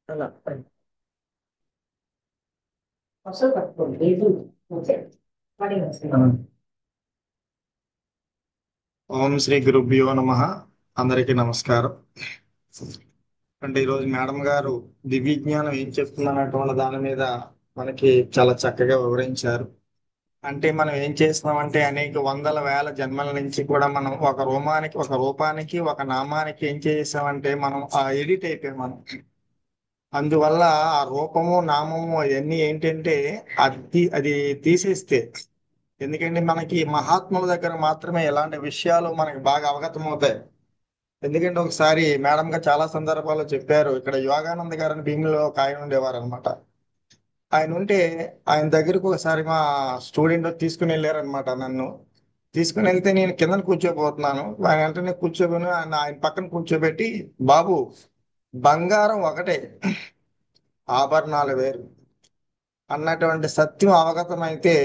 అలా అసలు పట్టుకోండి లేదు. ఓకే. ఆ. ఓం శ్రీ గురుభ్యో నమః. అందరికీ నమస్కారం. అంటే ఈరోజు మేడం గారు దివ్య జ్ఞానం ఏం చెప్తుందన్నటువంటి దాని మీద మనకి చాలా చక్కగా వివరించారు. అంటే మనం ఏం చేస్తున్నామంటే అనేక వందల వేల జన్మల నుంచి కూడా మనం ఒక రూపానికి ఒక నామానికి ఏం చేసామంటే మనం ఆ ఎడిట్ అయిపోయాం మనం. అందువల్ల ఆ రూపము నామము అవన్నీ ఏంటంటే అది తీసేస్తే, ఎందుకంటే మనకి మహాత్ముల దగ్గర మాత్రమే ఇలాంటి విషయాలు మనకి బాగా అవగతం అవుతాయి. ఎందుకంటే ఒకసారి మేడం గారు చాలా సందర్భాల్లో చెప్పారు, ఇక్కడ యోగానంద గారని భీమిలో ఒక ఆయన ఉండేవారు అనమాట. ఆయన ఉంటే ఆయన దగ్గరకు ఒకసారి మా స్టూడెంట్ తీసుకుని వెళ్ళారనమాట. నన్ను తీసుకుని వెళ్తే నేను కిందన కూర్చోబోతున్నాను. ఆయన వెంటనే కూర్చోబోను, ఆయన పక్కన కూర్చోబెట్టి, బాబు, బంగారం ఒకటే, ఆభరణాలు వేరు అన్నటువంటి సత్యం అవగతం అయితే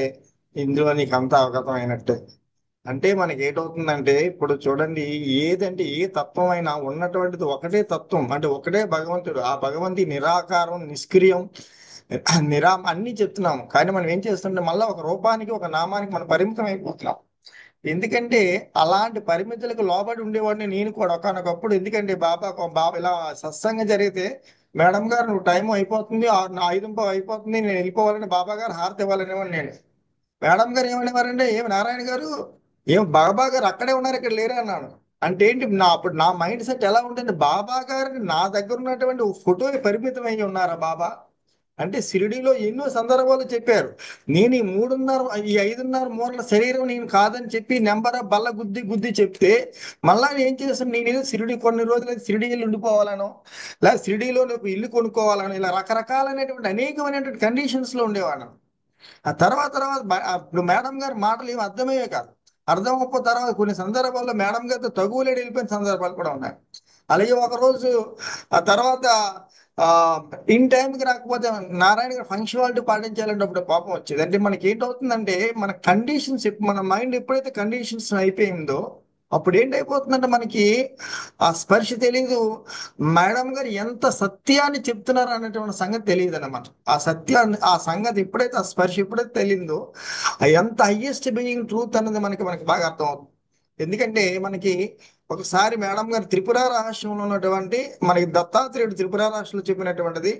ఇందులో నీకు అంత అవగతం అయినట్టే. అంటే మనకి ఏంటవుతుందంటే ఇప్పుడు చూడండి, ఏదంటే ఏ తత్వం అయినా ఉన్నటువంటిది ఒకటే తత్వం, అంటే ఒకటే భగవంతుడు. ఆ భగవంతి నిరాకారం, నిష్క్రియం, అన్ని చెప్తున్నాము. కానీ మనం ఏం చేస్తుంటే మళ్ళీ ఒక రూపానికి ఒక నామానికి మనం పరిమితం అయిపోతున్నాం. ఎందుకంటే అలాంటి పరిమితులకు లోబడి ఉండేవాడిని నేను కూడా ఒకానొకప్పుడు. ఎందుకంటే బాబా ఇలా సత్సంగం జరిగితే, మేడం గారు నువ్వు టైం అయిపోతుంది, నా 5 అయిపోతుంది, నేను వెళ్ళిపోవాలని బాబా గారు హారతి ఇవ్వాలనేవాడిని నేను. మేడం గారు ఏమనేవారంటే, ఏమి నారాయణ గారు, ఏం బాబా గారు అక్కడే ఉన్నారు ఇక్కడ లేరు అన్నాడు. అంటే ఏంటి, అప్పుడు నా మైండ్ సెట్ ఎలా ఉంటుంది, బాబా గారిని నా దగ్గర ఉన్నటువంటి ఫోటో పరిమితం అయి ఉన్నారా బాబా? అంటే షిరిడీలో ఎన్నో సందర్భాలు చెప్పారు, నేను ఈ 5.5 మూరల శరీరం నేను కాదని చెప్పి నెంబర్ బల్ల గుద్ది గుద్ది చెప్తే, మళ్ళా ఏం చేస్తాను, నేనేదో షిరిడి కొన్ని రోజులు షిరిడి వెళ్ళి ఉండిపోవాలను, లేదా షిరిడీలో నాకు ఇల్లు కొనుక్కోవాలను, ఇలా రకరకాలైనటువంటి అనేకమైనటువంటి కండిషన్స్ లో ఉండేవాడు. ఆ తర్వాత ఇప్పుడు మేడం గారి మాటలు ఏమి అర్థమయ్యే కాదు. అర్థం అవ్వకపో తర్వాత కొన్ని సందర్భాల్లో మేడం గారితో తగులేడు వెళ్ళిపోయిన సందర్భాలు కూడా ఉన్నాయి. అలాగే ఒక రోజు ఆ తర్వాత ఆ ఇన్ టైంకి రాకపోతే నారాయణ గారు ఫంక్షనాలిటీ పాటించాలంటే అప్పుడు కోపం వచ్చేది. అంటే మనకి ఏంటవుతుందంటే, మన కండిషన్స్, మన మైండ్ ఎప్పుడైతే కండిషన్స్ అయిపోయిందో అప్పుడు ఏంటైపోతుందంటే మనకి ఆ స్పర్శ తెలీదు. మేడం గారు ఎంత సత్యాన్ని చెప్తున్నారు అనేటువంటి సంగతి తెలియదు అన్నమాట. ఆ సత్యాన్ని, ఆ సంగతి ఎప్పుడైతే, ఆ స్పర్శ ఎప్పుడైతే తెలియదో, ఆ ఎంత హైయెస్ట్ బీయింగ్ ట్రూత్ అన్నది మనకి మనకి బాగా అర్థం అవుతుంది. ఎందుకంటే మనకి ఒకసారి మేడం గారు త్రిపుర రహస్యంలో ఉన్నటువంటి, మనకి దత్తాత్రేయుడు త్రిపుర రహస్యంలో చెప్పినటువంటిది,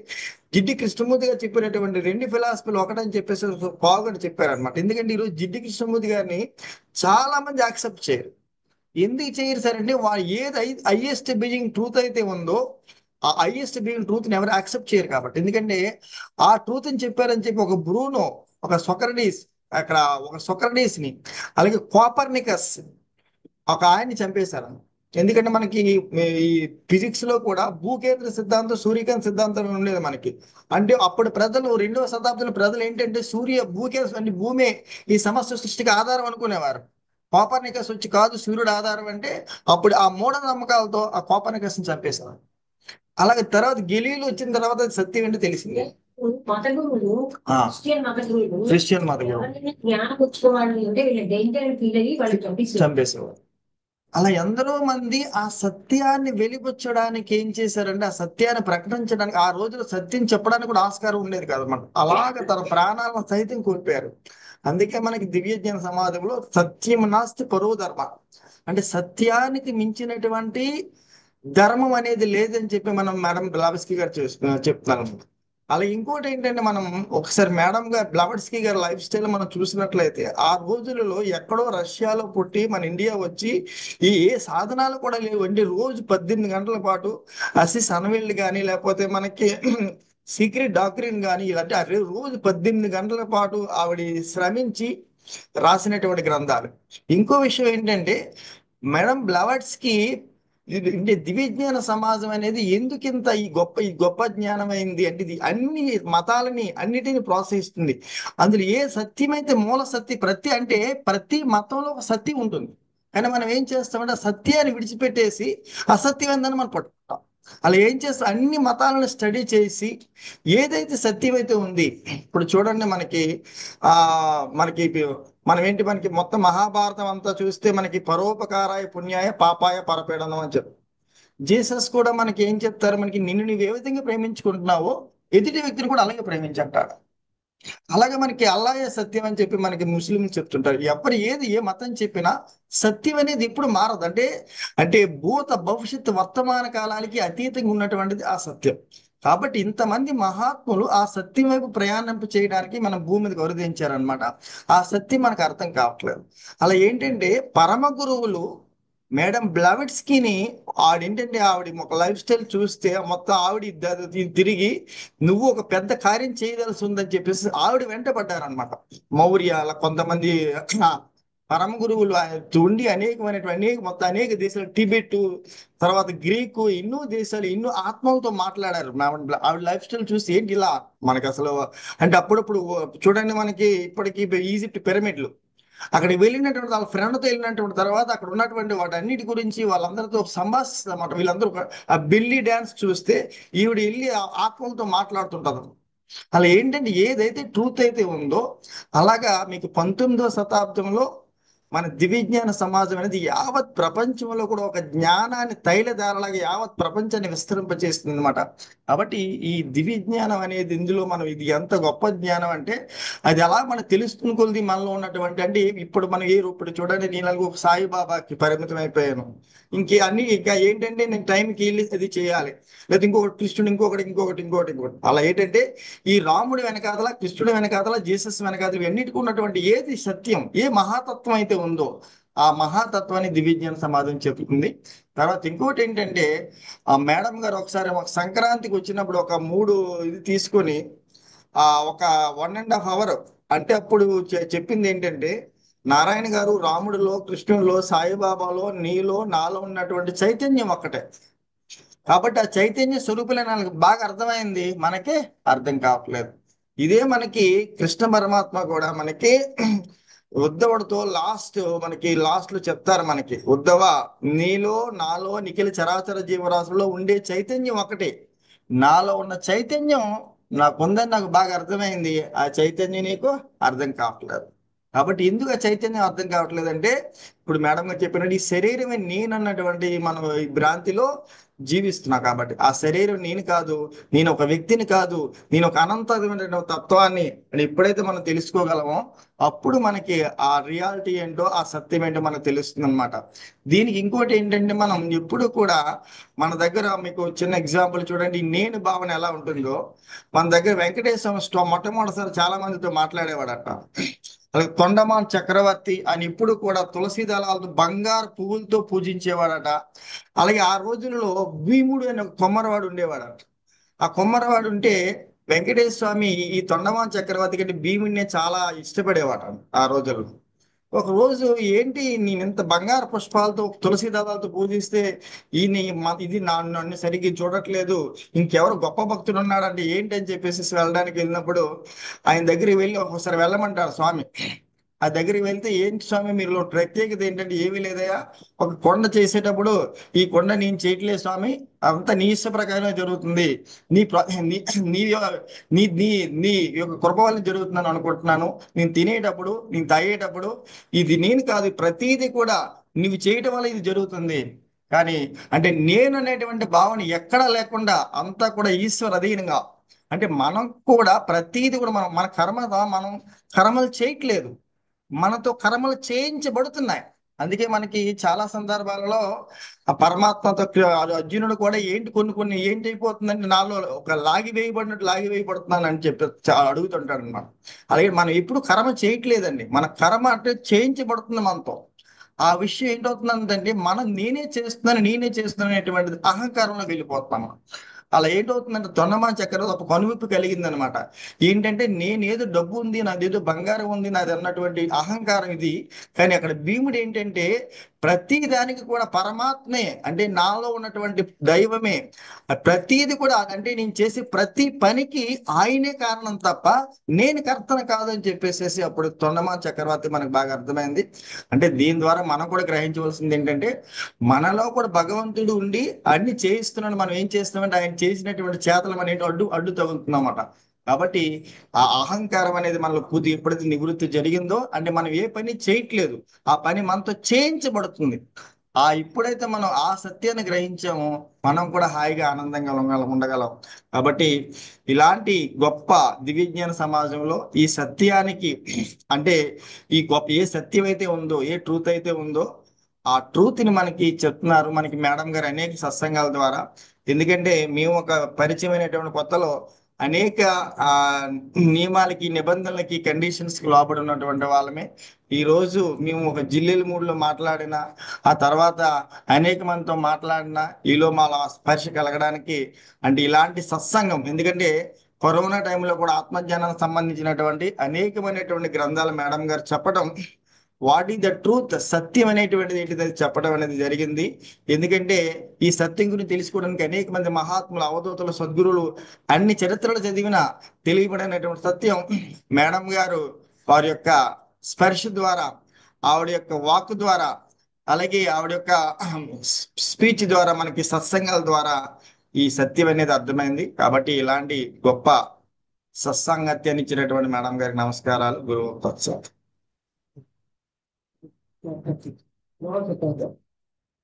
జిడ్డి కృష్ణమూర్తి గారు చెప్పినటువంటి రెండు ఫిలాసఫీలు ఒకటని చెప్పేసి పాల్గొని చెప్పారనమాట. ఎందుకంటే ఈరోజు జిడ్డి కృష్ణమూర్తి గారిని చాలా మంది యాక్సెప్ట్ చేయరు. ఎందుకు చేయరు సార్ అంటే, వాళ్ళు ఏది హైయెస్ట్ బీయింగ్ ట్రూత్ అయితే ఉందో ఆ హైయెస్ట్ బీయింగ్ ట్రూత్ ని ఎవరు యాక్సెప్ట్ చేయరు కాబట్టి. ఎందుకంటే ఆ ట్రూత్ అని చెప్పారని చెప్పి ఒక బ్రూనో, ఒక సొక్రటీస్, అక్కడ ఒక సొక్రటీస్ ని, అలాగే కోపర్నికస్, ఒక ఆయన్ని చంపేశారు. ఎందుకంటే మనకి ఈ ఫిజిక్స్ లో కూడా భూకేంద్ర సిద్ధాంతం, సూర్యకేంద్ర సిద్ధాంతం ఉండేది మనకి. అంటే అప్పుడు ప్రజలు, 2వ శతాబ్దంలో ప్రజలు ఏంటంటే భూకేంద్ర అంటే భూమే ఈ సమస్త సృష్టికి ఆధారం అనుకునేవారు. కోపర్నికస్ వచ్చి కాదు సూర్యుడు ఆధారం అంటే, అప్పుడు ఆ మూఢ నమ్మకాలతో ఆ కోపర్నికస్ ని చంపేశారు. అలాగే తర్వాత గెలీలు వచ్చిన తర్వాత సత్యం ఏంటో తెలిసింది. మత గురువులు, ఆ, క్రిస్టియన్ మత గురువులు క్రిస్టియన్ మత గురువు ఎవరైనా జ్ఞానం పుచ్చుకోవాలి అంటే వీళ్ళ డేంజర్ అని ఫీల్ అయ్యి వాళ్ళు చంపేస్తారు. చంపేసేవారు. అలా ఎందరో మంది ఆ సత్యాన్ని వెలిబుచ్చడానికి ఏం చేశారంటే, ఆ సత్యాన్ని ప్రకటించడానికి, ఆ రోజులో సత్యం చెప్పడానికి కూడా ఆస్కారం ఉండేది కాదు మనం, అలాగ తన ప్రాణాలను సైతం కోల్పోయారు. అందుకే మనకి దివ్యజ్ఞాన సమాజంలో సత్యం నాస్తి పరో ధర్మ, అంటే సత్యానికి మించినటువంటి ధర్మం అనేది లేదని చెప్పి మనం మేడం బ్లావస్కీ గారు చెప్తున్నారు. అలా ఇంకోటి ఏంటంటే, మనం ఒకసారి మేడం గారు బ్లవడ్స్కీ గారి లైఫ్ స్టైల్ మనం చూసినట్లయితే, ఆ రోజులలో ఎక్కడో రష్యాలో పుట్టి మన ఇండియా వచ్చి ఏ సాధనాలు కూడా లేవండి, రోజు 18 గంటల పాటు అసిస్ అన్వీల్డ్ కానీ, లేకపోతే మనకి సీక్రెట్ డాక్టరీన్ కానీ, ఇలాంటి రోజు 18 గంటల పాటు ఆవిడ శ్రమించి రాసినటువంటి గ్రంథాలు. ఇంకో విషయం ఏంటంటే, మేడం బ్లవడ్స్కి అంటే దివ్యజ్ఞాన సమాజం అనేది ఎందుకింత ఈ గొప్ప జ్ఞానం అయింది అంటే, ఇది అన్ని మతాలని అన్నిటిని ప్రోత్సహిస్తుంది. అందులో ఏ సత్యమైతే మూల సత్యం, ప్రతి మతంలో ఒక సత్యం ఉంటుంది. కానీ మనం ఏం చేస్తామంటే ఆ సత్యాన్ని విడిచిపెట్టేసి అసత్యం ఏందని మనం పట్టుకుంటాం. అలా ఏం చేస్తాం, అన్ని మతాలను స్టడీ చేసి ఏదైతే సత్యం అయితే ఉంది. ఇప్పుడు చూడండి మనకి ఆ మనకి మనకి మొత్తం మహాభారతం అంతా చూస్తే మనకి పరోపకారాయ పుణ్యాయ పాపాయ పరపీడనం అని చెప్పి, జీసస్ కూడా మనకి ఏం చెప్తారు, మనకి నిన్ను నువ్వు ఏ విధంగా ప్రేమించుకుంటున్నావో ఎదుటి వ్యక్తిని కూడా అలాగే ప్రేమించంటాడు. అలాగే మనకి అల్లాయే సత్యం అని చెప్పి మనకి ముస్లింలు చెప్తుంటారు. ఎవరు ఏది ఏ మతం చెప్పినా సత్యం అనేది ఎప్పుడు మారదు. అంటే భూత భవిష్యత్తు వర్తమాన కాలానికి అతీతంగా ఉన్నటువంటిది ఆ సత్యం. కాబట్టి ఇంతమంది మహాత్ములు ఆ సత్యం వైపు ప్రయాణింప చేయడానికి మన భూమి మీద గౌరవించారనమాట. ఆ సత్యం మనకు అర్థం కావట్లేదు. అలా ఏంటంటే పరమ గురువులు మేడం బ్లవెట్స్కీని ఆవిడ ఒక లైఫ్ స్టైల్ చూస్తే మొత్తం తిరిగి నువ్వు ఒక పెద్ద కార్యం చేయదలసి ఉందని చెప్పేసి ఆవిడ వెంట పడ్డారనమాట. మౌర్యాల కొంతమంది పరమ గురువులు ఉండి అనేక దేశాలు, టిబెట్ తర్వాత గ్రీకు, ఎన్నో దేశాలు ఎన్నో ఆత్మలతో మాట్లాడారు. ఆవిడ లైఫ్ స్టైల్ చూసి ఏంటి ఇలా మనకి అసలు అంటే అప్పుడప్పుడు చూడండి, మనకి ఇప్పటికీ ఈజిప్ట్ పిరమిడ్లు అక్కడికి వెళ్ళినటువంటి వాళ్ళ ఫ్రెండ్తో వెళ్ళినటువంటి తర్వాత అక్కడ ఉన్నటువంటి వాటన్నిటి గురించి వాళ్ళందరితో సంభాషిస్తుంది అన్నమాట. వీళ్ళందరూ ఆ బెల్లీ డ్యాన్స్ చూస్తే ఈవిడ వెళ్ళి ఆ ఆత్మలతో మాట్లాడుతుంటది. అలా ఏంటంటే ఏదైతే ట్రూత్ అయితే ఉందో అలాగా మీకు 19వ శతాబ్దంలో మన దివ్యజ్ఞాన సమాజం అనేది యావత్ ప్రపంచంలో కూడా ఒక జ్ఞానాన్ని తైలధారలాగా యావత్ ప్రపంచాన్ని విస్తరింపచేస్తుంది అనమాట. కాబట్టి ఈ దివ్యజ్ఞానం అనేది ఇందులో మనం ఇది ఎంత గొప్ప జ్ఞానం అంటే అది ఎలా మనం తెలుసుకుని కొలిది మనలో ఉన్నటువంటి అంటే ఇప్పుడు మనం ఇప్పుడు చూడండి, నేను ఒక సాయిబాబాకి పరిమితం అయిపోయాను. ఇంకా ఏంటంటే నేను టైంకి వెళ్ళి అది చేయాలి, లేదా ఇంకొకటి కృష్ణుడు ఇంకొకటి అలా ఏంటంటే ఈ రాముడి వెనకాతల, కృష్ణుడి వెనకాతల, జీసస్ వెనకాతల అన్నిటికీ ఉన్నటువంటి ఏది సత్యం, ఏ మహాతత్వం అయితే ఉందో ఆ మహాతత్వాన్ని దివ్యజ్ఞాన సమాజం చెప్తుంది. తర్వాత ఇంకోటి ఏంటంటే ఆ మేడం గారు ఒకసారి ఒక సంక్రాంతికి వచ్చినప్పుడు ఒక 3 ఇది తీసుకొని ఒక 1.5 అవర్ అంటే అప్పుడు చెప్పింది ఏంటంటే నారాయణ గారు రాముడిలో, కృష్ణుడిలో, సాయిబాబాలో, నీలో, నాలో ఉన్నటువంటి చైతన్యం ఒక్కటే. కాబట్టి ఆ చైతన్య స్వరూపులే నాకు బాగా అర్థమైంది, మనకే అర్థం కావట్లేదు. ఇదే మనకి కృష్ణ పరమాత్మ కూడా మనకి ఉద్ధవుడితో మనకి లాస్ట్ లో చెప్తారు, మనకి ఉద్ధవ నీలో, నాలో, నిఖిల చరాచర జీవరాశుల్లో ఉండే చైతన్యం ఒకటే. నాలో ఉన్న చైతన్యం నాకుందని నాకు బాగా అర్థమైంది, ఆ చైతన్యం నీకు అర్థం కావట్లేదు. కాబట్టి ఎందుకు ఆ చైతన్యం అర్థం కావట్లేదు అంటే ఇప్పుడు మేడం గారు చెప్పినట్టు ఈ శరీరమే నేను అన్నటువంటి మనం ఈ భ్రాంతిలో జీవిస్తున్నా. కాబట్టి ఆ శరీరం నేను కాదు, నేను ఒక వ్యక్తిని కాదు, నేను ఒక అనంతమైన తత్వాన్ని అని ఎప్పుడైతే మనం తెలుసుకోగలమో అప్పుడు మనకి ఆ రియాలిటీ ఏంటో, ఆ సత్యం ఏంటో మనకు తెలుస్తుంది అనమాట. దీనికి ఇంకోటి ఏంటంటే మనం ఎప్పుడు కూడా మన దగ్గర మీకు చిన్న ఎగ్జాంపుల్ చూడండి, నేను భావన ఎలా ఉంటుందో మన దగ్గర వెంకటేశ్వర మొట్టమొదటిసారి చాలా మందితో మాట్లాడేవాడట. అలాగే తొండమాన్ చక్రవర్తి అని ఇప్పుడు కూడా తులసి దళాలతో బంగారు పువ్వులతో పూజించేవాడట. అలాగే ఆ రోజుల్లో భీముడు అనే ఒక కొమ్మరవాడు ఉండేవాడట. ఆ కొమ్మరవాడు ఉంటే వెంకటేశ్వర స్వామి ఈ తొండమాన్ చక్రవర్తి కంటే భీముడినే చాలా ఇష్టపడేవాడు ఆ రోజుల్లో. ఒక రోజు ఏంటి నేను ఇంత బంగారు పుష్పాలతో తులసి దళాలతో పూజిస్తే ఇది నన్ను సరిగ్గా చూడట్లేదు, ఇంకెవరు గొప్ప భక్తుడు ఉన్నాడంటే ఏంటి అని చెప్పేసి వెళ్ళడానికి వెళ్ళినప్పుడు ఆయన దగ్గరికి వెళ్ళి ఒకసారి వెళ్ళమంటారు స్వామి. ఆ దగ్గరికి వెళ్తే ఏంటి స్వామి మీలో ప్రత్యేకత ఏంటంటే ఏమీ లేదయా, ఒక కొండ చేసేటప్పుడు ఈ కొండ నేను చేయట్లేదు స్వామి, అంతా నీ ఇష్ట ప్రకారమే జరుగుతుంది, నీ ప్ర- నీ నీ నీ నీ నీ యొక్క కృప వల్ల జరుగుతుందని అనుకుంటున్నాను. నేను తినేటప్పుడు, నేను తాగేటప్పుడు ఇది నేను కాదు, ప్రతీది కూడా నువ్వు చేయటం వల్ల ఇది జరుగుతుంది. కానీ అంటే నేను అనేటువంటి భావన ఎక్కడా లేకుండా అంతా కూడా ఈశ్వర అధీనంగా, అంటే మనం కూడా ప్రతీది కూడా మన మనం కర్మలు చేయట్లేదు, మనతో కర్మలు చేయించబడుతున్నాయి. అందుకే మనకి చాలా సందర్భాలలో ఆ పరమాత్మతో అర్జునుడు కూడా కొన్ని ఏంటి అయిపోతుందంటే నాలో ఒక లాగి వేయబడుతున్నాను అని చెప్పి అడుగుతుంటాడు అనమాట. అలాగే మనం ఎప్పుడు కర్మ చేయట్లేదండి, మన కర్మ అంటే చేయించబడుతుంది మనతో. ఆ విషయం ఏంటవుతుందంటే మనం నేనే చేస్తున్నాను అనేటువంటిది అహంకారంలో వెళ్ళిపోతున్నాం. అలా ఏంటవుతుందంటే తొండమాన్ చక్రవర్తి ఒక కనువిప్పు కలిగిందనమాట. ఏంటంటే నేనేదో డబ్బు ఉంది, నాదేదో బంగారం ఉంది, నాది అన్నటువంటి అహంకారం ఇది. కానీ అక్కడ భీముడు ఏంటంటే ప్రతి దానికి కూడా పరమాత్మే, అంటే నాలో ఉన్నటువంటి దైవమే ప్రతీది కూడా, అంటే నేను చేసే ప్రతి పనికి ఆయనే కారణం తప్ప నేను కర్తన కాదని చెప్పేసి అప్పుడు తొండమాన్ చక్రవర్తి మనకు బాగా అర్థమైంది. అంటే దీని ద్వారా మనం కూడా గ్రహించవలసింది ఏంటంటే మనలో కూడా భగవంతుడు ఉండి అన్ని చేయిస్తున్నాడు, మనం ఏం చేస్తున్నామంటే ఆయన చేసినటువంటి చేతలు మన ఏంటో అడ్డు తగులుతున్నామట. కాబట్టి ఆ అహంకారం అనేది మనలో ఎప్పుడైతే నివృత్తి జరిగిందో అంటే మనం ఏ పని చేయట్లేదు, ఆ పని మనతో చేయించబడుతుంది. ఇప్పుడైతే మనం ఆ సత్యాన్ని గ్రహించామో మనం కూడా హాయిగా ఆనందంగా ఉండగలం. కాబట్టి ఇలాంటి గొప్ప దివ్యజ్ఞాన సమాజంలో ఈ సత్యానికి అంటే ఈ గొప్ప ఏ సత్యం అయితే ఉందో, ఏ ట్రూత్ అయితే ఉందో ఆ ట్రూత్ ని మనకి చెప్తున్నారు మనకి మేడం గారు అనేక సత్సంగాల ద్వారా. ఎందుకంటే మేము ఒక పరిచయమైనటువంటి కొత్తలో అనేక ఆ నియమాలకి, నిబంధనలకి, కండిషన్స్ కి లోబడి ఉన్నటువంటి వాళ్ళమే. ఈ రోజు మేము ఒక జిల్లెల మూడులో మాట్లాడిన ఆ తర్వాత అనేక మందితో మాట్లాడిన ఈలో మా స్పర్శ కలగడానికి అంటే ఇలాంటి సత్సంగం. ఎందుకంటే కరోనా టైంలో కూడా ఆత్మజ్ఞానానికి సంబంధించినటువంటి అనేకమైనటువంటి గ్రంథాలు మేడం గారు చెప్పడం, వాట్ ఈస్ ద ట్రూత్, సత్యం అనేటువంటిది ఏంటిది అది చెప్పడం అనేది జరిగింది. ఎందుకంటే ఈ సత్యం గురించి తెలుసుకోవడానికి అనేక మంది మహాత్ములు, అవధూతలు, సద్గురువులు అన్ని చరిత్రలు చదివిన తెలియబడినటువంటి సత్యం మేడం గారు వారి యొక్క స్పర్శ ద్వారా, ఆవిడ యొక్క వాక్ ద్వారా, అలాగే ఆవిడ యొక్క స్పీచ్ ద్వారా, మనకి సత్సంగాల ద్వారా ఈ సత్యం అనేది అర్థమైంది. కాబట్టి ఇలాంటి గొప్ప సత్సంగత్యాన్ని ఇచ్చినటువంటి మేడం గారికి నమస్కారాలు. గురువు తత్సత్.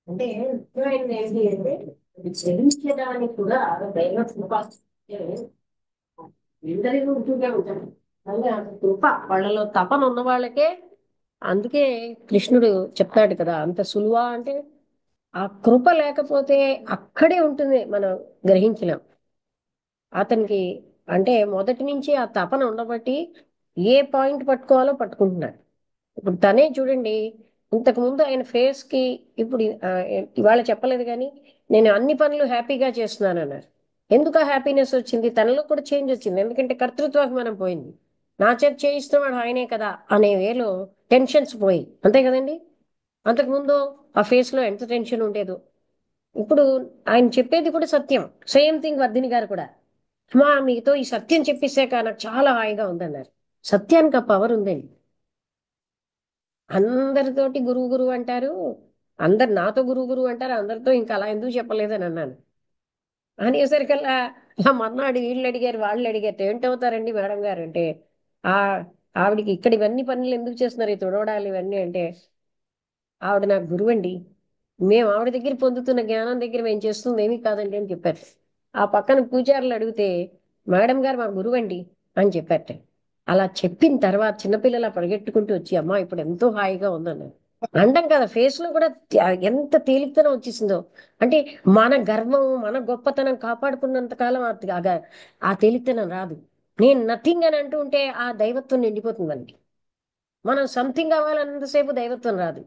అంటే ముఖ్యమైనది ఏంటి అంటే అది చెల్లించడానికి కూడా దైవ కృప అందరికీ ఉంటూనే ఉంటారు. కానీ ఆ కృప వాళ్ళలో తపన ఉన్న వాళ్ళకే. అందుకే కృష్ణుడు చెప్తాడు కదా, అంత సులువా అంటే ఆ కృప లేకపోతే అక్కడే ఉంటుంది, మనం గ్రహించలేం. అతనికి అంటే మొదటి నుంచి ఆ తపన ఉండబట్టి ఏ పాయింట్ పట్టుకోవాలో పట్టుకుంటున్నాడు. ఇప్పుడు తనే చూడండి, ఇంతకు ముందు ఆయన ఫేస్ కి ఇప్పుడు ఇవాళ చెప్పలేదు కానీ నేను అన్ని పనులు హ్యాపీగా చేస్తున్నాను అన్నారు. ఎందుకు ఆ హ్యాపీనెస్ వచ్చింది? తనలో కూడా చేంజ్ వచ్చింది. ఎందుకంటే కర్తృత్వాభిమానం పోయింది. నా చేత చేయిస్తున్నవాడు ఆయనే కదా అనే వేలో టెన్షన్స్ పోయి, అంతే కదండి. అంతకుముందు ఆ ఫేస్ లో ఎంత టెన్షన్ ఉండేదో. ఇప్పుడు ఆయన చెప్పేది కూడా సత్యం. సేమ్ థింగ్ వర్ధిని గారు కూడా, అమ్మా మీతో ఈ సత్యం చెప్పేసాక నాకు చాలా హాయిగా ఉందన్నారు. సత్యానికి ఆ పవర్ ఉందండి. అందరితోటి గురువు గురువు అంటారు, అందరు నాతో గురువు గురువు అంటారు, అందరితో ఇంకా అలా ఎందుకు చెప్పలేదని అన్నాను. అనేసరికల్లా ఆ మర్నాడు వీళ్ళు అడిగారు, వాళ్ళు అడిగారు, ఏంటవుతారండి మేడం గారు అంటే, ఆ ఆవిడికి ఇక్కడ ఇవన్నీ పనులు ఎందుకు చేస్తున్నారు, ఈ తుడవడాలు ఇవన్నీ అంటే, ఆవిడ నాకు గురువు అండి, మేము ఆవిడ దగ్గర పొందుతున్న జ్ఞానం దగ్గర మేము చేస్తుంది ఏమీ కాదండి అని చెప్పారు. ఆ పక్కన పూజారులు అడిగితే, మేడం గారు మా గురువు అండి అని చెప్పారట. అలా చెప్పిన తర్వాత చిన్నపిల్లల పరిగెట్టుకుంటూ వచ్చి, అమ్మా ఇప్పుడు ఎంతో హాయిగా ఉందన్నారు. అంటాం కదా, ఫేస్ లో కూడా ఎంత తేలికతనం వచ్చేసిందో. అంటే మన గర్వం, మన గొప్పతనం కాపాడుకున్నంత కాలం ఆ తేలికతనం రాదు. నేను నథింగ్ అని అంటూ ఉంటే ఆ దైవత్వం నిండిపోతుంది మనకి. మనం సంథింగ్ అవ్వాలన్నంతసేపు దైవత్వం రాదు.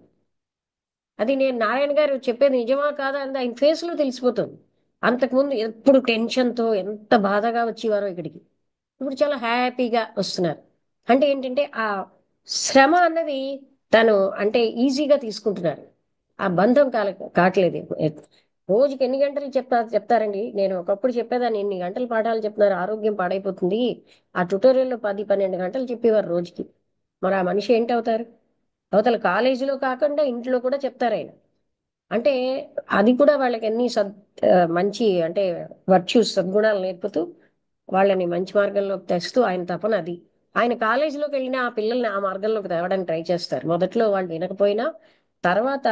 అది నేను నారాయణ గారు చెప్పేది నిజమా కాదా అని ఆయన ఫేస్ లో తెలిసిపోతుంది. అంతకుముందు ఎప్పుడు టెన్షన్ తో ఎంత బాధగా వచ్చేవారో ఇక్కడికి, ఇప్పుడు చాలా హ్యాపీగా వస్తున్నారు. అంటే ఏంటంటే ఆ శ్రమ అన్నది తను అంటే ఈజీగా తీసుకుంటున్నారు. ఆ బంధం కావట్లేదు. రోజుకి ఎన్ని గంటలు చెప్తారండి. నేను ఒకప్పుడు చెప్పేదాన్ని, ఎన్ని గంటలు పాఠాలు చెప్తున్నారు, ఆరోగ్యం పాడైపోతుంది. ఆ ట్యుటోరియల్లో 10-12 గంటలు చెప్పేవారు రోజుకి. మరి ఆ మనిషి ఏంటవుతారు? అవతల కాలేజీలో కాకుండా ఇంట్లో కూడా చెప్తారు ఆయన. అంటే అది కూడా వాళ్ళకి అన్ని మంచి అంటే వర్చ్యూస్, సద్గుణాలు నేర్పుతూ వాళ్ళని మంచి మార్గంలోకి తెస్తూ ఆయన తపన అది. ఆయన కాలేజీలోకి వెళ్ళిన ఆ పిల్లల్ని ఆ మార్గంలోకి తేవడానికి ట్రై చేస్తారు. మొదట్లో వాళ్ళు వినకపోయినా తర్వాత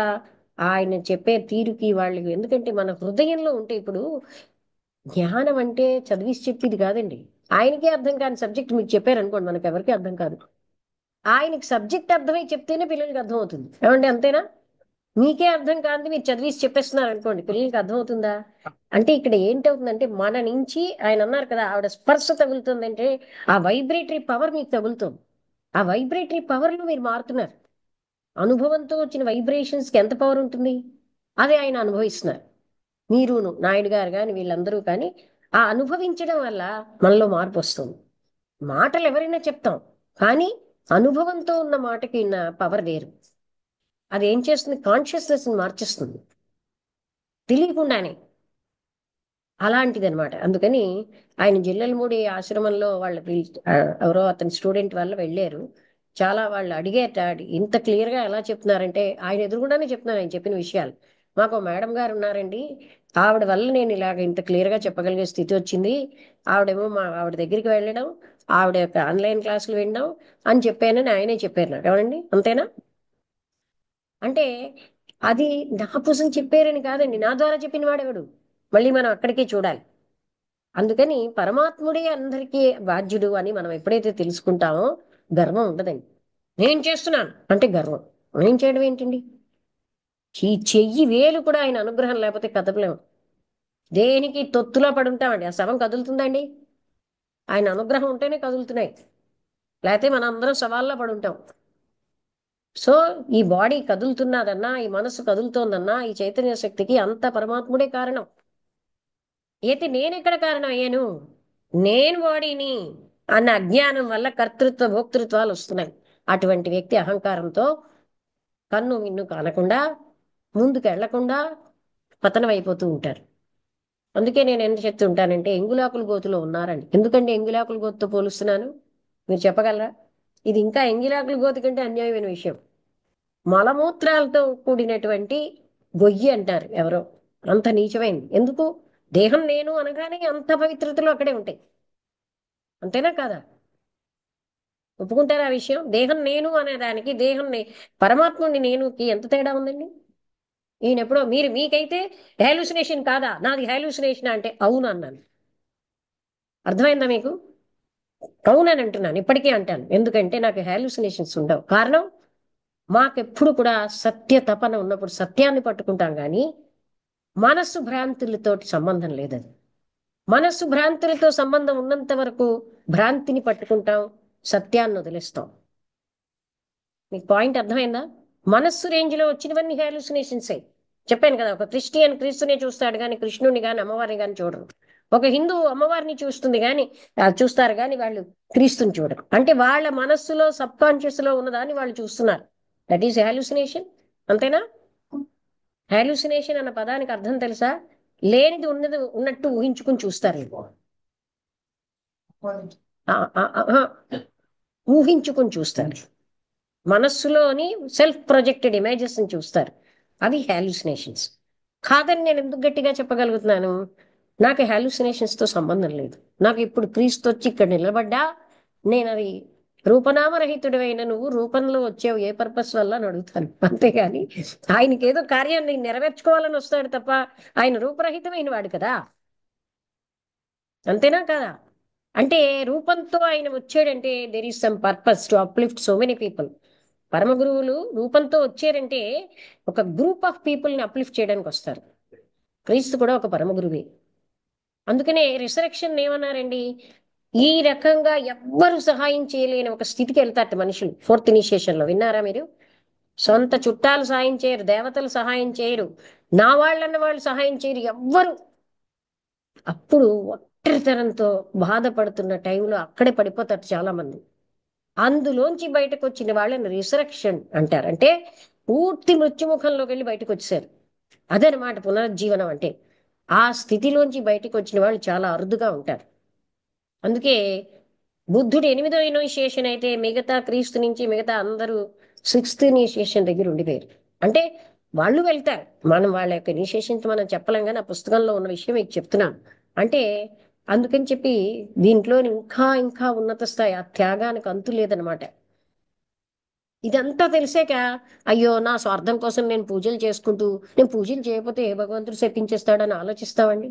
ఆయన చెప్పే తీరుకి వాళ్ళకి, ఎందుకంటే మన హృదయంలో ఉంటే ఇప్పుడు జ్ఞానం అంటే చదివిసి చెప్పేది కాదండి. ఆయనకే అర్థం కాని సబ్జెక్ట్ మీకు చెప్పారనుకోండి, మనకి ఎవరికీ అర్థం కాదు. ఆయనకి సబ్జెక్ట్ అర్థమై చెప్తేనే పిల్లలకి అర్థం అవుతుంది. ఏమంటే అంతేనా? మీకే అర్థం కాదు మీరు చదివిసి చెప్పేస్తున్నారు అనుకోండి, పిల్లలకి అర్థమవుతుందా? అంటే ఇక్కడ ఏంటవుతుందంటే మన నుంచి ఆయన అన్నారు కదా, ఆవిడ స్పర్శ తగులుతుందంటే ఆ వైబ్రేటరీ పవర్ మీకు తగులుతుంది. ఆ వైబ్రేటరీ పవర్ లో మీరు మారుతున్నారు. అనుభవంతో వచ్చిన వైబ్రేషన్స్ కి ఎంత పవర్ ఉంటుంది? అదే ఆయన అనుభవిస్తున్నారు. మీరును నాయుడు గారు కానీ వీళ్ళందరూ కానీ ఆ అనుభవించడం వల్ల మనలో మార్పు వస్తుంది. మాటలు ఎవరైనా చెప్తాం, కానీ అనుభవంతో ఉన్న మాటకి ఉన్న పవర్ వేరు. అది ఏం చేస్తుంది? కాన్షియస్నెస్ మార్చేస్తుంది తెలియకుండానే. అలాంటిది అనమాట. అందుకని ఆయన జిల్లెలమూడి ఆశ్రమంలో వాళ్ళ ఎవరో అతని స్టూడెంట్ వల్ల వెళ్ళారు. చాలా వాళ్ళు అడిగేట, ఇంత క్లియర్ గా ఎలా చెప్తున్నారంటే ఆయన ఎదురుగుండానే చెప్తున్నారు ఆయన చెప్పిన విషయాలు. మాకు మేడం గారు ఉన్నారండి, ఆవిడ వల్ల నేను ఇలాగ ఇంత క్లియర్ గా చెప్పగలిగే స్థితి వచ్చింది. ఆవిడేమో ఆవిడ దగ్గరికి వెళ్ళడం, ఆవిడ యొక్క ఆన్లైన్ క్లాసులు వినడం అని చెప్పానని ఆయనే చెప్పారు నాకు. ఏమండి అంతేనా? అంటే అది నా కోసం చెప్పారని కాదండి, నా ద్వారా చెప్పిన వాడెవడు? మళ్ళీ మనం అక్కడికే చూడాలి. అందుకని పరమాత్ముడే అందరికీ బాధ్యుడు అని మనం ఎప్పుడైతే తెలుసుకుంటామో గర్వం ఉండదండి. నేను చేస్తున్నాను అంటే గర్వం. నేను చేయడం ఏంటండి? ఈ చెయ్యి వేలు కూడా ఆయన అనుగ్రహం లేకపోతే కదపలేము. దేనికి తొత్తులో పడి ఉంటామండి. ఆ శవం కదులుతుందండి? ఆయన అనుగ్రహం ఉంటేనే కదులుతున్నాయి, లేకపోతే మనం అందరం శవాల్లో పడి ఉంటాం. సో ఈ బాడీ కదులుతున్నదన్నా, ఈ మనసు కదులుతోందన్నా, ఈ చైతన్య శక్తికి అంత పరమాత్ముడే కారణం. అయితే నేనెక్కడ కారణం అయ్యాను? నేను బాడీని అన్న అజ్ఞానం వల్ల కర్తృత్వ భోక్తృత్వాలు వస్తున్నాయి. అటువంటి వ్యక్తి అహంకారంతో కన్ను మిన్ను కానకుండా ముందుకు వెళ్లకుండా పతనం అయిపోతూ ఉంటారు. అందుకే నేను ఎంత చెప్తుంటానంటే ఎంగులాకుల గోతులో ఉన్నారండి. ఎందుకంటే ఎంగులాకుల గోతుతో పోలుస్తున్నాను మీరు చెప్పగలరా? ఇది ఇంకా ఎంగిలాకుల గోతు కంటే అన్యాయమైన విషయం. మలమూత్రాలతో కూడినటువంటి గొయ్యి అంటారు ఎవరో. అంత నీచమైంది. ఎందుకు? దేహం నేను అనగానే అంత పవిత్రతలు అక్కడే ఉంటాయి. అంతేనా కాదా? ఒప్పుకుంటారా ఆ విషయం? దేహం నేను అనేదానికి పరమాత్ముని నేనుకి ఎంత తేడా ఉందండి? ఈయన ఎప్పుడో మీకైతే హాలుసినేషన్ కాదా, నాది హాలుసినేషన్ అంటే అవును అన్నాను. అర్థమైందా మీకు? అవునని అంటున్నాను, ఇప్పటికీ అంటాను. ఎందుకంటే నాకు హాలుసినేషన్స్ ఉండవు. కారణం, మాకెప్పుడు కూడా సత్య తపన ఉన్నప్పుడు సత్యాన్ని పట్టుకుంటాం కానీ మనస్సు భ్రాంతులతోటి సంబంధం లేదది. మనస్సు భ్రాంతులతో సంబంధం ఉన్నంత వరకు భ్రాంతిని పట్టుకుంటాం, సత్యాన్ని వదిలేస్తాం. మీకు పాయింట్ అర్థమైందా? మనస్సు రేంజ్ లో వచ్చినవన్నీ హాలుసినేషన్సే. చెప్పాను కదా, ఒక క్రిస్టియన్ క్రీస్తునే చూస్తాడు కానీ కృష్ణుని కానీ అమ్మవారిని కానీ చూడరు. ఒక హిందువు అమ్మవారిని చూస్తుంది కానీ చూస్తారు కానీ వాళ్ళు క్రీస్తుని చూడరు. అంటే వాళ్ళ మనస్సులో సబ్ కాన్షియస్ లో ఉన్నదాన్ని వాళ్ళు చూస్తున్నారు. That is hallucination. అంతేనా? హాలుసినేషన్ అన్న పదానికి అర్థం తెలుసా? లేనిది ఉన్నది ఉన్నట్టు ఊహించుకుని చూస్తారు. ఆ, ఆ, ఆ, ఆ, ఊహించుకుని చూస్తారు. మనస్సులోని సెల్ఫ్ ప్రొజెక్టెడ్ ఇమేజెస్ ని చూస్తారు. అవి హాలుసినేషన్స్. కాదని నేను ఎందుకు గట్టిగా చెప్పగలుగుతున్నాను? నాకు హాలుసినేషన్స్ తో సంబంధం లేదు. నాకు ఇప్పుడు క్రీస్తు వచ్చి ఇక్కడ నిలబడ్డా నేను అది రూపనామరహితుడైన నువ్వు రూపంలో వచ్చావు ఏ పర్పస్ వల్ల అని అడుగుతాను. అంతేగాని ఆయనకి ఏదో కార్యాన్ని నెరవేర్చుకోవాలని వస్తాడు తప్ప ఆయన రూపరహితమైన వాడు కదా. అంతేనా కదా? అంటే రూపంతో ఆయన వచ్చాడంటే there is some purpose to uplift so many people. పరమ గురువులు రూపంతో వచ్చారంటే ఒక గ్రూప్ ఆఫ్ పీపుల్ ని అప్లిఫ్ట్ చేయడానికి వస్తారు. క్రీస్తు కూడా ఒక పరమ గురువే. అందుకనే రిసరెక్షన్ ఏమన్నారండి? ఈ రకంగా ఎవ్వరు సహాయం చేయలేని ఒక స్థితికి వెళ్తారట మనుషులు. ఫోర్త్ ఇనిషియేషన్ లో విన్నారా మీరు? సొంత చుట్టాలు సహాయం చేయరు, దేవతలు సహాయం చేయరు, నా వాళ్ళన్న వాళ్ళు సహాయం చేయరు ఎవ్వరు. అప్పుడు ఒంటరితనంతో బాధపడుతున్న టైంలో అక్కడే పడిపోతారు చాలా మంది. అందులోంచి బయటకు వచ్చిన వాళ్ళని రిసరెక్షన్ అంటారు. అంటే పూర్తి మృత్యుముఖంలోకి వెళ్ళి బయటకు వచ్చారు. అదనమాట పునరుజ్జీవనం అంటే. ఆ స్థితిలోంచి బయటకు వచ్చిన వాళ్ళు చాలా అరుదుగా ఉంటారు. అందుకే బుద్ధుడు 8వ ఇనిషియేషన్ అయితే మిగతా క్రీస్తు నుంచి మిగతా అందరూ 6th ఇనిషియేషన్ దగ్గర ఉండిపోయారు. అంటే వాళ్ళు వెళ్తారు, మనం వాళ్ళ యొక్క ఇనిషియేషన్స్ మనం చెప్పలేం కానీ ఆ పుస్తకంలో ఉన్న విషయం మీకు చెప్తున్నాను. అంటే అందుకని చెప్పి దీంట్లో ఇంకా ఇంకా ఉన్నత స్థాయి ఆ త్యాగానికి అంతు లేదనమాట. ఇదంతా తెలిసాక అయ్యో నా స్వార్థం కోసం నేను పూజలు చేసుకుంటూ నేను పూజలు చేయకపోతే ఏ భగవంతుడు శపించేస్తాడని ఆలోచిస్తామండి?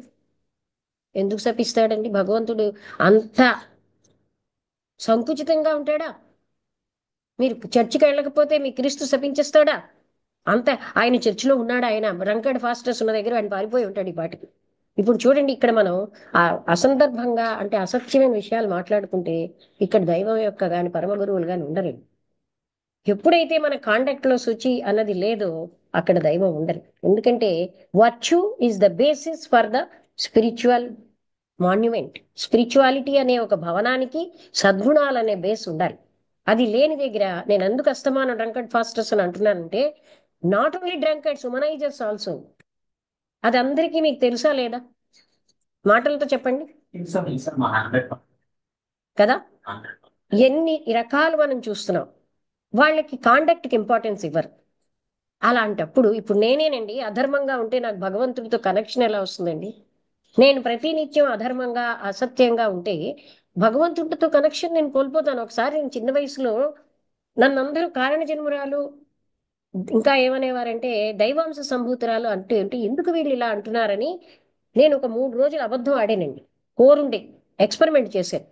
ఎందుకు శపిస్తాడండి భగవంతుడు? అంత సంకుచితంగా ఉంటాడా? మీరు చర్చికి వెళ్ళకపోతే మీ క్రీస్తు శపించేస్తాడా? అంత ఆయన చర్చిలో ఉన్నాడు. ఆయన రంకడ్ ఫాస్టర్స్ ఉన్న దగ్గర ఆయన పారిపోయి ఉంటాడు ఈ పాటికి. ఇప్పుడు చూడండి, ఇక్కడ మనం ఆ అసందర్భంగా అంటే అసత్యమైన విషయాలు మాట్లాడుకుంటే ఇక్కడ దైవం యొక్క గాని పరమ గురువులు గాని ఉండరు. ఎప్పుడైతే మన కాండక్ట్ లో శుచి అన్నది లేదో అక్కడ దైవం ఉండరు. ఎందుకంటే virtue is the basis for the spiritual monument. Spirituality అనే ఒక భవనానికి సద్గుణాలు అనే బేస్ ఉండాలి. అది లేని దగ్గర నేను ఎందుకు అస్తమానం డ్రంకర్డ్ ఫాస్టర్స్ అని అంటున్నానంటే నాట్ ఓన్లీ డ్రంకర్డ్స్, ఉమనైజర్స్ ఆల్సో. అది అందరికీ మీకు తెలుసా లేదా? మాటలతో చెప్పండి కదా. ఎన్ని రకాలు మనం చూస్తున్నాం. వాళ్ళకి కాండక్ట్కి ఇంపార్టెన్స్ ఇవ్వరు. అలాంటప్పుడు ఇప్పుడు నేనేనండి అధర్మంగా ఉంటే నాకు భగవంతుడితో కనెక్షన్ ఎలా వస్తుందండి? నేను ప్రతినిత్యం అధర్మంగా అసత్యంగా ఉంటే భగవంతుడితో కనెక్షన్ నేను కోల్పోతాను. ఒకసారి నేను చిన్న వయసులో నన్ను అందరూ కారణ జన్మురాలు, ఇంకా ఏమనేవారంటే దైవాంశ సంభూతురాలు అంటూ ఏంటి, ఎందుకు వీళ్ళు ఇలా అంటున్నారని నేను ఒక 3 రోజులు అబద్ధం ఆడానండి. కోరుండే ఎక్స్పెరిమెంట్ చేశాను.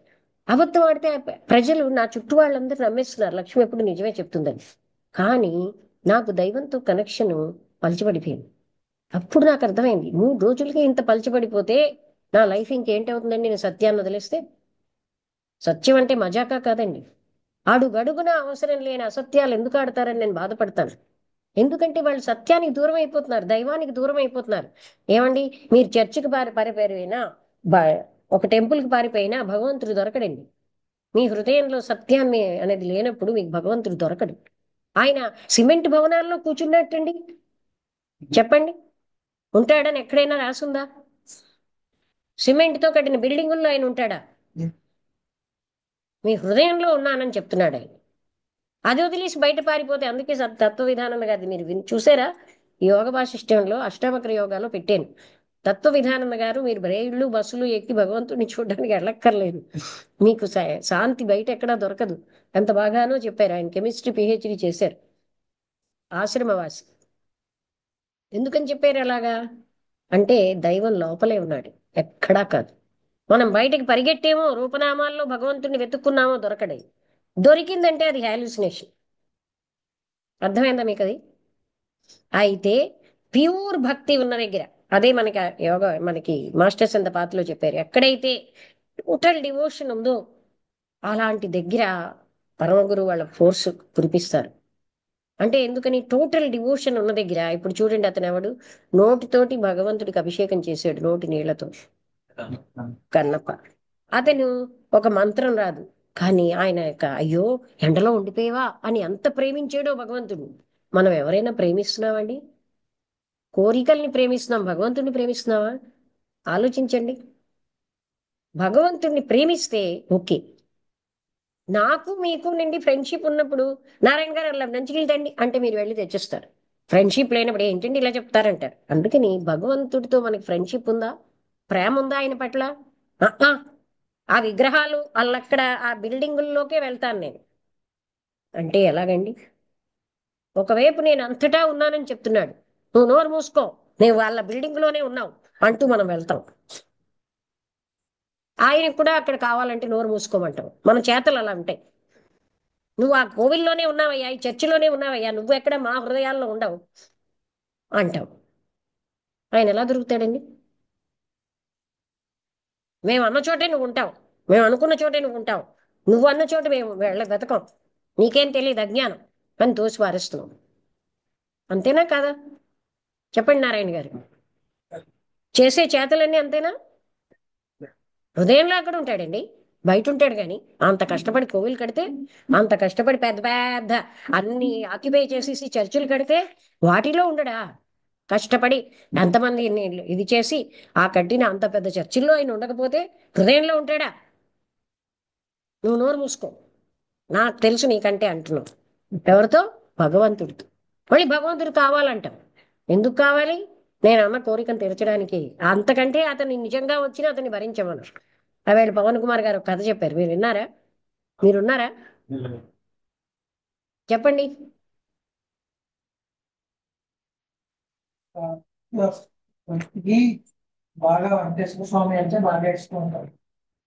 అబద్ధం ఆడితే ప్రజలు నా చుట్టూ వాళ్ళందరూ నమ్మేస్తున్నారు లక్ష్మి ఎప్పుడు నిజమే చెప్తుందని. కానీ నాకు దైవంతో కనెక్షన్ పలిచిపడిపోయింది. అప్పుడు నాకు అర్థమైంది 3 రోజులకి ఇంత పలిచిపడిపోతే నా లైఫ్ ఇంకేంటవుతుందండి, నేను సత్యాన్ని వదిలేస్తే. సత్యం అంటే మజాకా కాదండి. అడుగడుగున అవసరం లేని అసత్యాలు ఎందుకు ఆడతారని నేను బాధపడతాను. ఎందుకంటే వాళ్ళు సత్యానికి దూరం అయిపోతున్నారు, దైవానికి దూరం అయిపోతున్నారు. ఏమండి, మీరు చర్చికి పారిపోయినా, బ- ఒక టెంపుల్కి పారిపోయినా భగవంతుడు దొరకడండి. మీ హృదయంలో సత్యాన్ని అనేది లేనప్పుడు మీకు భగవంతుడు దొరకడు. ఆయన సిమెంట్ భవనాల్లో కూర్చున్నట్టండి, చెప్పండి, ఉంటాడని ఎక్కడైనా రాసుందా? సిమెంట్తో కట్టిన బిల్డింగుల్లో ఆయన ఉంటాడా? మీ హృదయంలో ఉన్నానని చెప్తున్నాడు ఆయన. అది వదిలేసి బయట పారిపోతే, అందుకే తత్వ విధానం గారిది మీరు చూసారా? ఈ యోగ వాసిష్టంలో అష్టావక్ర యోగాలో పెట్టాను. తత్వ విధానం గారు మీరు రైళ్లు బస్సులు ఎక్కి భగవంతుడిని చూడడానికి వెళ్ళక్కర్లేదు. మీకు శాంతి బయట ఎక్కడా దొరకదు. ఎంత బాగానో చెప్పారు. ఆయన కెమిస్ట్రీ పిహెచ్డి చేశారు, ఆశ్రమవాసి. ఎందుకని చెప్పారు అలాగా అంటే దైవం లోపలే ఉన్నాడు, ఎక్కడా కాదు. మనం బయటికి పరిగెట్టేమో, రూపనామాల్లో భగవంతుడిని వెతుక్కున్నామో దొరకడే. దొరికిందంటే అది హాల్యూసినేషన్. అర్థమైందా మీకు అది? అయితే ప్యూర్ భక్తి ఉన్న దగ్గర, అదే మనకి ఆ యోగా, మనకి మాస్టర్స్ అంత పాతలో చెప్పారు, ఎక్కడైతే టోటల్ డివోషన్ ఉందో అలాంటి దగ్గర పరమగురు వాళ్ళ ఫోర్స్ కురిపిస్తారు. అంటే ఎందుకని, టోటల్ డివోషన్ ఉన్న దగ్గర. ఇప్పుడు చూడండి, అతను ఎవడు నోటితోటి భగవంతుడికి అభిషేకం చేశాడు, నోటి నీళ్లతో, కన్నప్ప. అతను ఒక మంత్రం రాదు, కానీ ఆయన యొక్క అయ్యో ఎండలో ఉండిపోయేవా అని ఎంత ప్రేమించాడో భగవంతుడు. మనం ఎవరైనా ప్రేమిస్తున్నామండి? కోరికల్ని ప్రేమిస్తున్నాం, భగవంతుడిని ప్రేమిస్తున్నావా? ఆలోచించండి. భగవంతుడిని ప్రేమిస్తే ఓకే. నాకు మీకు నుండి ఫ్రెండ్షిప్ ఉన్నప్పుడు నారాయణ గారు అలా లంచ్కి తండి అంటే మీరు వెళ్ళి తెచ్చిస్తారు. ఫ్రెండ్షిప్ లేనప్పుడు ఏంటండి ఇలా చెప్తారంటారు. అందుకని భగవంతుడితో మనకి ఫ్రెండ్షిప్ ఉందా, ప్రేమ ఉందా ఆయన పట్ల? ఆహా. ఆ విగ్రహాలు అల్లక్కడ ఆ బిల్డింగుల్లోకే వెళ్తాను నేను అంటే ఎలాగండి? ఒకవైపు నేను అంతటా ఉన్నానని చెప్తున్నాడు, నువ్వు నోరు మూసుకో, నేను వాళ్ళ బిల్డింగ్ లోనే ఉన్నావు అంటూ మనం వెళ్తాం. ఆయన కూడా అక్కడ కావాలంటే నోరు మూసుకోమంటాం. మన చేతలు అలా ఉంటాయి. నువ్వు ఆ కోవిల్లోనే ఉన్నావయ్యా, ఈ చర్చిలోనే ఉన్నావయ్యా, నువ్వు ఎక్కడ మా హృదయాల్లో ఉండవు అంటావు. ఆయన ఎలా దొరుకుతాడండి? మేము అన్న చోటే నువ్వు ఉంటావు, మేము అనుకున్న చోటే నువ్వు ఉంటావు, నువ్వు అన్న చోట మేము వెతకం, నీకేం తెలియదు అజ్ఞానం అని తోసి పారేస్తున్నావు. అంతేనా కాదా? చెప్పండి నారాయణ గారు. చేసే చేతలన్నీ అంతేనా? హృదయంలో అక్కడ ఉంటాడండి, బయట ఉంటాడు కానీ. అంత కష్టపడి కోవిలు కడితే, అంత కష్టపడి పెద్ద పెద్ద అన్ని ఆక్యుపై చేసేసి చర్చిలు కడితే వాటిలో ఉండడా? కష్టపడి ఎంతమంది ఇది చేసి ఆ కట్టిన అంత పెద్ద చర్చిల్లో ఆయన ఉండకపోతే హృదయంలో ఉంటాడా? నువ్వు నోరు మూసుకో, నాకు తెలుసు నీకంటే అంటున్నావు. ఎవరితో? భగవంతుడితో. మళ్ళీ భగవంతుడు కావాలంటాం. ఎందుకు కావాలి? నేను అన్న కోరికను తీర్చడానికి. అంతకంటే అతన్ని నిజంగా వచ్చినా అతన్ని భరించమను. ఆవేళ పవన్ కుమార్ గారు ఒక కథ చెప్పారు, మీరు విన్నారా? మీరున్నారా? చెప్పండి. ఇది బాగా వెంకటేశ్వర స్వామి అంటే బాగా ఇష్టం ఉంటారు.